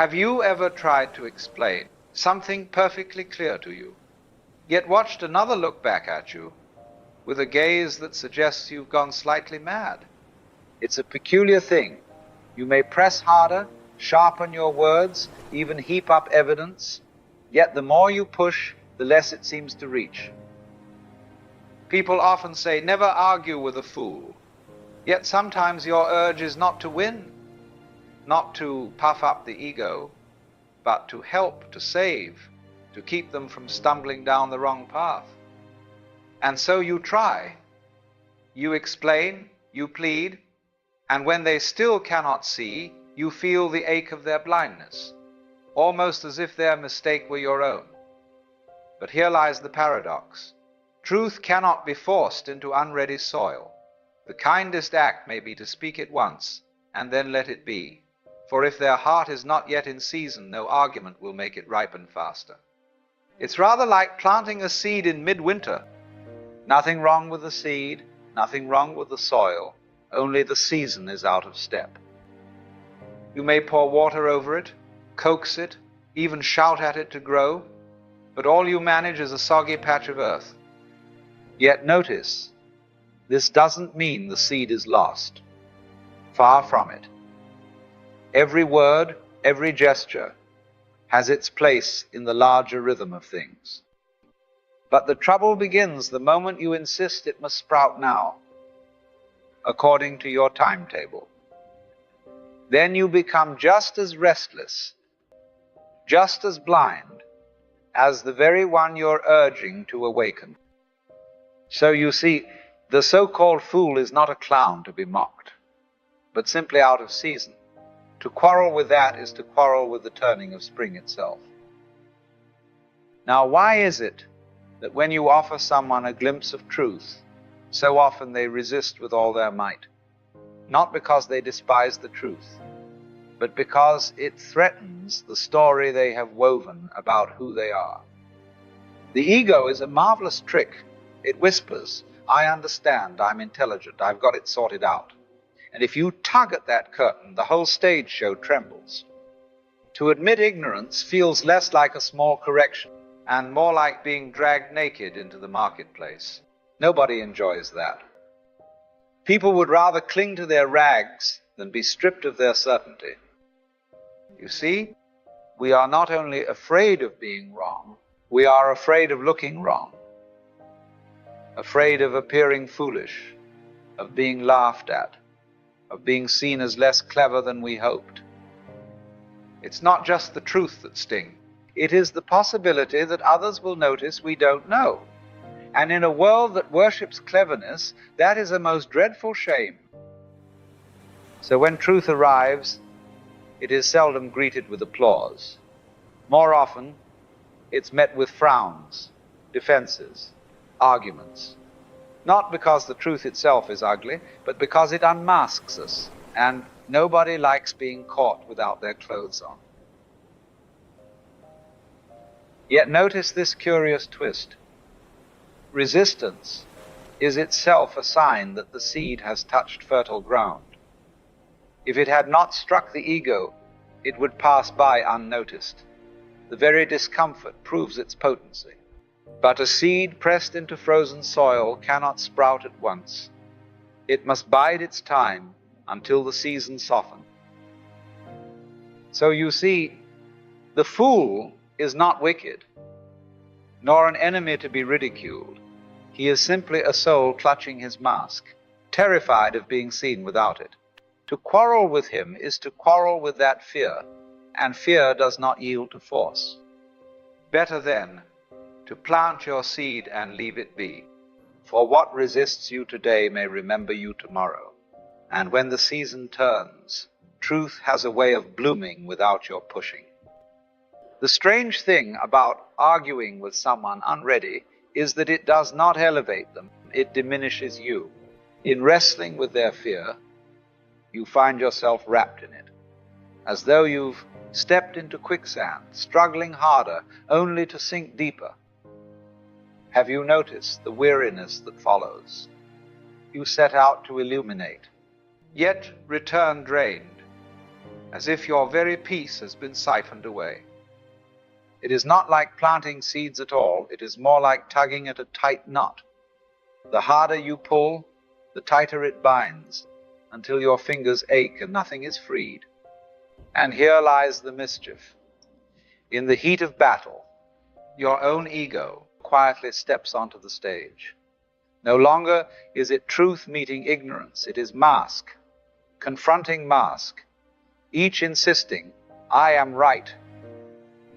Have you ever tried to explain something perfectly clear to you, yet watched another look back at you with a gaze that suggests you've gone slightly mad? It's a peculiar thing. You may press harder, sharpen your words, even heap up evidence, yet the more you push, the less it seems to reach. People often say, never argue with a fool. Yet sometimes your urge is not to win, not to puff up the ego, but to help, to save, to keep them from stumbling down the wrong path. And so you try. You explain, you plead, and when they still cannot see, you feel the ache of their blindness, almost as if their mistake were your own. But here lies the paradox. Truth cannot be forced into unready soil. The kindest act may be to speak it once, and then let it be. For if their heart is not yet in season, no argument will make it ripen faster. It's rather like planting a seed in midwinter. Nothing wrong with the seed, nothing wrong with the soil, only the season is out of step. You may pour water over it, coax it, even shout at it to grow, but all you manage is a soggy patch of earth. Yet notice, this doesn't mean the seed is lost. Far from it. Every word, every gesture has its place in the larger rhythm of things. But the trouble begins the moment you insist it must sprout now, according to your timetable. Then you become just as restless, just as blind, as the very one you're urging to awaken. So you see, the so-called fool is not a clown to be mocked, but simply out of season. To quarrel with that is to quarrel with the turning of spring itself. Now, why is it that when you offer someone a glimpse of truth, so often they resist with all their might? Not because they despise the truth, but because it threatens the story they have woven about who they are. The ego is a marvelous trick. It whispers, I understand, I'm intelligent, I've got it sorted out. And if you tug at that curtain, the whole stage show trembles. To admit ignorance feels less like a small correction and more like being dragged naked into the marketplace. Nobody enjoys that. People would rather cling to their rags than be stripped of their certainty. You see, we are not only afraid of being wrong, we are afraid of looking wrong, afraid of appearing foolish, of being laughed at, of being seen as less clever than we hoped. It's not just the truth that stings. It is the possibility that others will notice we don't know. And in a world that worships cleverness, that is a most dreadful shame. So when truth arrives, it is seldom greeted with applause. More often, it's met with frowns, defenses, arguments. Not because the truth itself is ugly, but because it unmasks us, and nobody likes being caught without their clothes on. Yet notice this curious twist. Resistance is itself a sign that the seed has touched fertile ground. If it had not struck the ego, it would pass by unnoticed. The very discomfort proves its potency. But a seed pressed into frozen soil cannot sprout at once. It must bide its time until the season softens. So you see, the fool is not wicked, nor an enemy to be ridiculed. He is simply a soul clutching his mask, terrified of being seen without it. To quarrel with him is to quarrel with that fear, and fear does not yield to force. Better then to plant your seed and leave it be. For what resists you today may remember you tomorrow. And when the season turns, truth has a way of blooming without your pushing. The strange thing about arguing with someone unready is that it does not elevate them, it diminishes you. In wrestling with their fear, you find yourself wrapped in it, as though you've stepped into quicksand, struggling harder, only to sink deeper. Have you noticed the weariness that follows? You set out to illuminate, yet return drained. as if your very peace has been siphoned away. It is not like planting seeds at all. It is more like tugging at a tight knot. The harder you pull, the tighter it binds, until your fingers ache and nothing is freed. And here lies the mischief. In the heat of battle, your own ego quietly steps onto the stage. No longer is it truth meeting ignorance. It is mask, confronting mask, each insisting, I am right.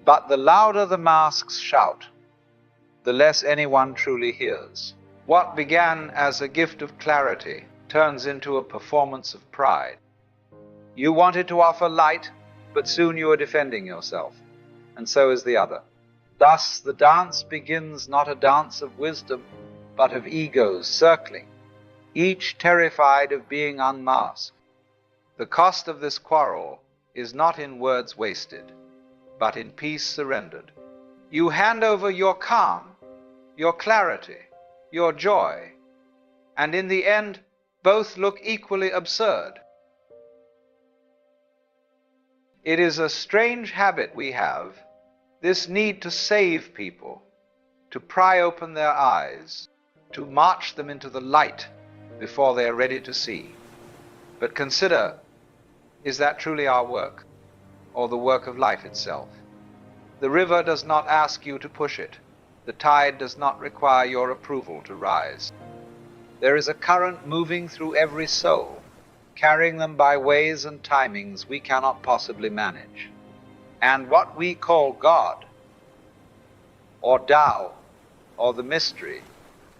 But the louder the masks shout, the less anyone truly hears. What began as a gift of clarity turns into a performance of pride. You wanted to offer light, but soon you are defending yourself, and so is the other. Thus the dance begins not a dance of wisdom, but of egos circling, each terrified of being unmasked. The cost of this quarrel is not in words wasted, but in peace surrendered. You hand over your calm, your clarity, your joy, and in the end, both look equally absurd. It is a strange habit we have, this need to save people, to pry open their eyes, to march them into the light before they are ready to see. But consider, is that truly our work, or the work of life itself? The river does not ask you to push it. The tide does not require your approval to rise. There is a current moving through every soul, carrying them by ways and timings we cannot possibly manage. And what we call God, or Tao, or the mystery,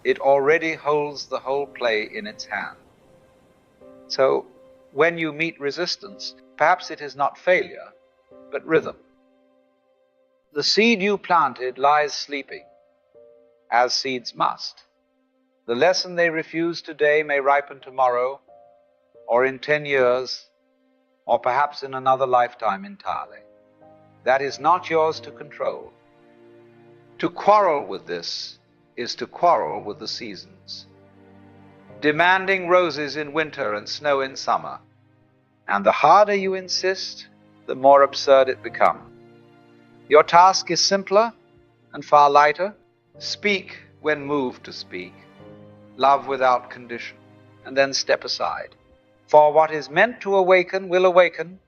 it already holds the whole play in its hand. So, when you meet resistance, perhaps it is not failure, but rhythm. The seed you planted lies sleeping, as seeds must. The lesson they refuse today may ripen tomorrow, or in 10 years, or perhaps in another lifetime entirely. That is not yours to control. To quarrel with this is to quarrel with the seasons, demanding roses in winter and snow in summer. And the harder you insist, the more absurd it becomes. Your task is simpler and far lighter. Speak when moved to speak. Love without condition. And then step aside. For what is meant to awaken will awaken,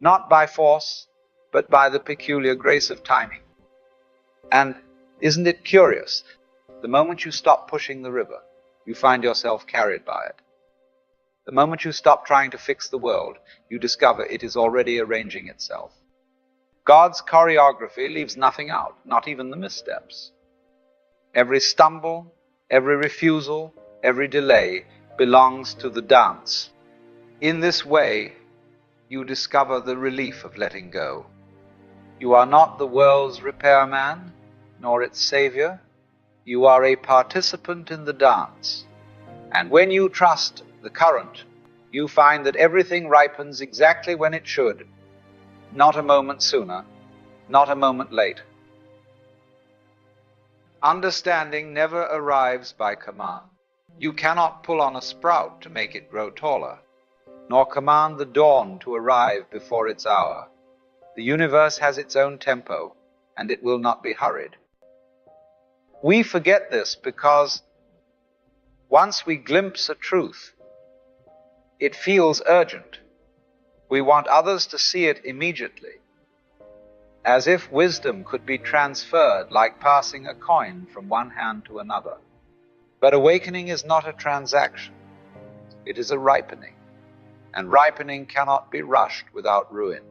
not by force, but by the peculiar grace of timing. And isn't it curious? The moment you stop pushing the river, you find yourself carried by it. The moment you stop trying to fix the world, you discover it is already arranging itself. God's choreography leaves nothing out, not even the missteps. Every stumble, every refusal, every delay belongs to the dance. In this way, you discover the relief of letting go. You are not the world's repairman, nor its savior. You are a participant in the dance. And when you trust the current, you find that everything ripens exactly when it should, not a moment sooner, not a moment late. Understanding never arrives by command. You cannot pull on a sprout to make it grow taller, nor command the dawn to arrive before its hour. The universe has its own tempo, and it will not be hurried. We forget this because once we glimpse a truth, it feels urgent. We want others to see it immediately, as if wisdom could be transferred like passing a coin from one hand to another. But awakening is not a transaction. It is a ripening, and ripening cannot be rushed without ruin.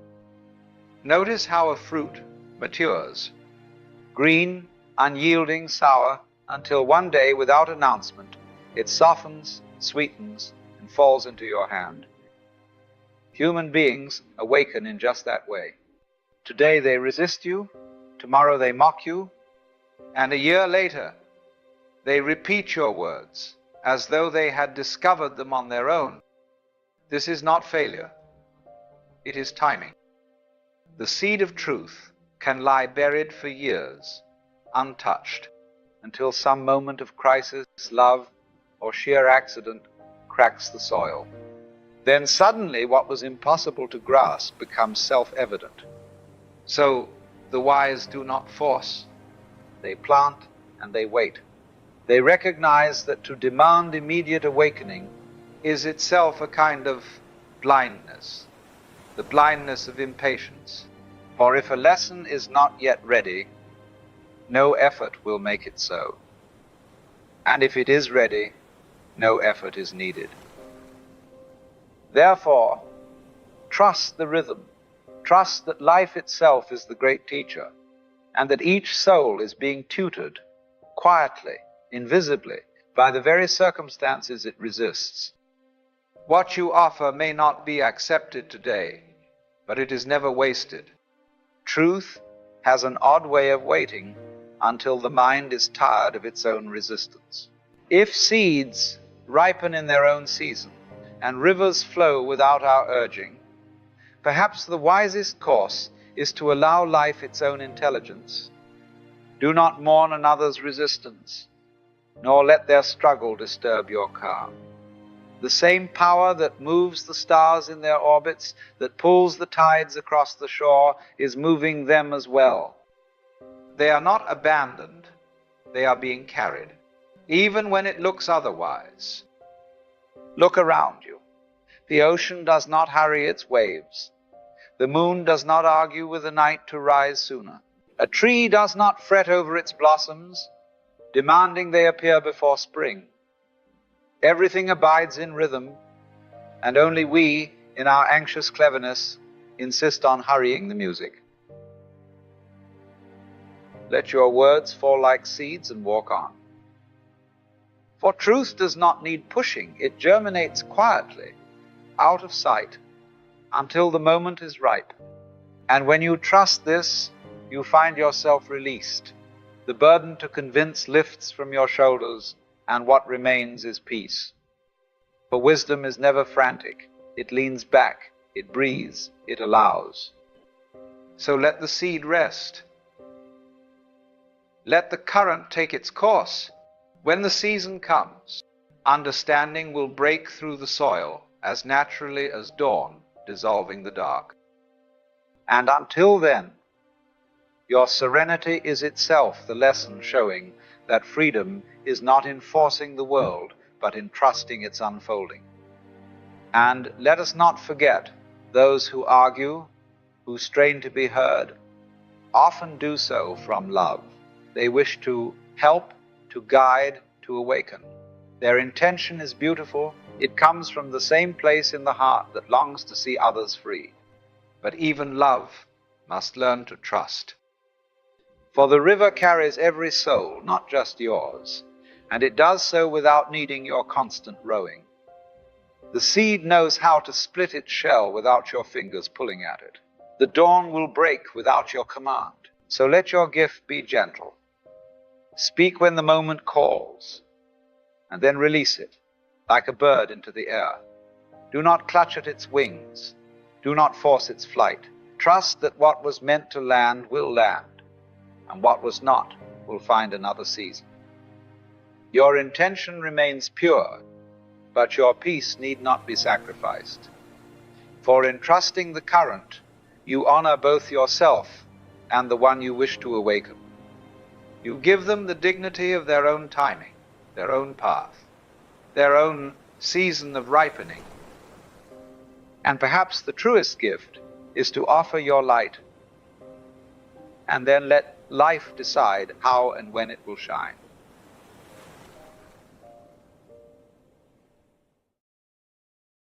Notice how a fruit matures, green, unyielding, sour, until one day, without announcement, it softens, sweetens, and falls into your hand. Human beings awaken in just that way. Today they resist you, tomorrow they mock you, and a year later they repeat your words as though they had discovered them on their own. This is not failure. It is timing. The seed of truth can lie buried for years, untouched, until some moment of crisis, love, or sheer accident cracks the soil. then suddenly what was impossible to grasp becomes self-evident. So the wise do not force. They plant and they wait. They recognize that to demand immediate awakening is itself a kind of blindness, the blindness of impatience. For if a lesson is not yet ready, no effort will make it so. And if it is ready, no effort is needed. Therefore, trust the rhythm. Trust that life itself is the great teacher, and that each soul is being tutored quietly, invisibly, by the very circumstances it resists. What you offer may not be accepted today, but it is never wasted. Truth has an odd way of waiting until the mind is tired of its own resistance. If seeds ripen in their own season, and rivers flow without our urging, perhaps the wisest course is to allow life its own intelligence. Do not mourn another's resistance, nor let their struggle disturb your calm. The same power that moves the stars in their orbits, that pulls the tides across the shore, is moving them as well. They are not abandoned, they are being carried, even when it looks otherwise. Look around you. The ocean does not hurry its waves. The moon does not argue with the night to rise sooner. A tree does not fret over its blossoms, demanding they appear before spring. Everything abides in rhythm, and only we, in our anxious cleverness, insist on hurrying the music. Let your words fall like seeds and walk on. For truth does not need pushing. It germinates quietly, out of sight, until the moment is ripe. And when you trust this, you find yourself released. The burden to convince lifts from your shoulders, and what remains is peace. For wisdom is never frantic. It leans back, it breathes, it allows. So let the seed rest. Let the current take its course. When the season comes, understanding will break through the soil as naturally as dawn dissolving the dark. And until then, your serenity is itself the lesson showing that freedom is not in forcing the world, but in trusting its unfolding. And let us not forget, those who argue, who strain to be heard, often do so from love. They wish to help, to guide, to awaken. Their intention is beautiful. It comes from the same place in the heart that longs to see others free. But even love must learn to trust. For the river carries every soul, not just yours, and it does so without needing your constant rowing. The seed knows how to split its shell without your fingers pulling at it. The dawn will break without your command. So let your gift be gentle. Speak when the moment calls, and then release it, like a bird into the air. Do not clutch at its wings. Do not force its flight. Trust that what was meant to land will land, and what was not will find another season. Your intention remains pure, but your peace need not be sacrificed. For in trusting the current, you honor both yourself and the one you wish to awaken. You give them the dignity of their own timing, their own path, their own season of ripening. And perhaps the truest gift is to offer your light and then let life decide how and when it will shine.